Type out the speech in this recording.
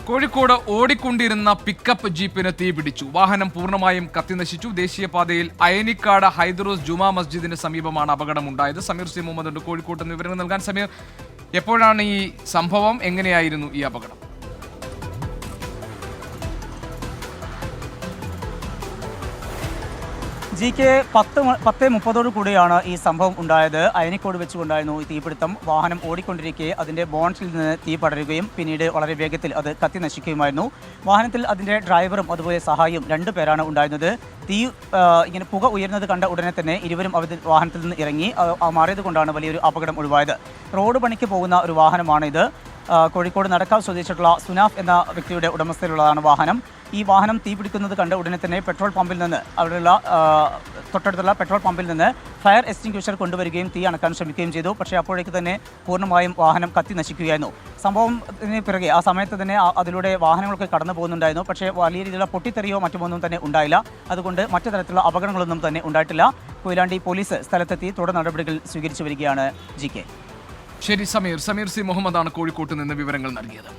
കോഴിക്കോട് ഓടിക്കൊണ്ടിരുന്ന പിക്കപ്പ് ജീപ്പിന് തീപിടിച്ചു. വാഹനം പൂർണ്ണമായും കത്തിനശിച്ചു. ദേശീയപാതയിൽ അയനിക്കാട് ഹൈദറൂസ് ജുമാ മസ്ജിദിന് സമീപമാണ് അപകടമുണ്ടായത്. സമീർ സി മുഹമ്മദ് കോഴിക്കോട്ട് വിവരങ്ങൾ നൽകാൻ. സമീർ, എപ്പോഴാണ് ഈ സംഭവം? എങ്ങനെയായിരുന്നു ഈ അപകടം? ജിക്ക് 10:30 കൂടിയാണ് ഈ സംഭവം ഉണ്ടായത്. അയനിക്കോട് വെച്ചുകൊണ്ടായിരുന്നു ഈ തീപിടുത്തം. വാഹനം ഓടിക്കൊണ്ടിരിക്കെ അതിൻ്റെ ബോണറ്റിൽ നിന്ന് തീ പടരുകയും പിന്നീട് വളരെ വേഗത്തിൽ അത് കത്തി നശിക്കുകയുമായിരുന്നു. വാഹനത്തിൽ അതിൻ്റെ ഡ്രൈവറും അതുപോലെ സഹായിയും 2 പേരാണ് ഉണ്ടായിരുന്നത്. തീ ഇങ്ങനെ പുക ഉയരുന്നത് കണ്ട ഉടനെ തന്നെ ഇരുവരും വാഹനത്തിൽ നിന്ന് ഇറങ്ങി മാറിയത് കൊണ്ടാണ് വലിയൊരു അപകടം ഒഴിവായത്. റോഡ് പണിക്ക് പോകുന്ന ഒരു വാഹനമാണിത്. കോഴിക്കോട് നടക്കാവ് സ്വദേശിച്ചിട്ടുള്ള സുനാഫ് എന്ന വ്യക്തിയുടെ ഉടമസ്ഥയിലുള്ളതാണ് വാഹനം. ഈ വാഹനം തീപിടിക്കുന്നത് കണ്ട ഉടനെ തന്നെ പെട്രോൾ പമ്പിൽ നിന്ന് അവിടെയുള്ള തൊട്ടടുത്തുള്ള പെട്രോൾ പമ്പിൽ നിന്ന് ഫയർ എക്സ്റ്റിംഗ്വിഷർ കൊണ്ടുവരികയും തീ അണക്കാൻ ശ്രമിക്കുകയും ചെയ്തു. പക്ഷേ അപ്പോഴേക്ക് തന്നെ പൂർണ്ണമായും വാഹനം കത്തി നശിക്കുകയായിരുന്നു. സംഭവത്തിന് പിറകെ ആ സമയത്ത് തന്നെ അതിലൂടെ വാഹനങ്ങളൊക്കെ കടന്നു പോകുന്നുണ്ടായിരുന്നു. പക്ഷേ വലിയ രീതിയിലുള്ള പൊട്ടിത്തെറിയോ മറ്റുമൊന്നും തന്നെ ഉണ്ടായില്ല. അതുകൊണ്ട് മറ്റു തരത്തിലുള്ള അപകടങ്ങളൊന്നും തന്നെ ഉണ്ടായിട്ടില്ല. കൊയിലാണ്ടി പോലീസ് സ്ഥലത്തെത്തി തുടർ നടപടികൾ സ്വീകരിച്ചു വരികയാണ്. G K. ശരി സമീർ സി മുഹമ്മദാണ് കോഴിക്കോട്ട് നിന്ന് വിവരങ്ങൾ നൽകിയത്.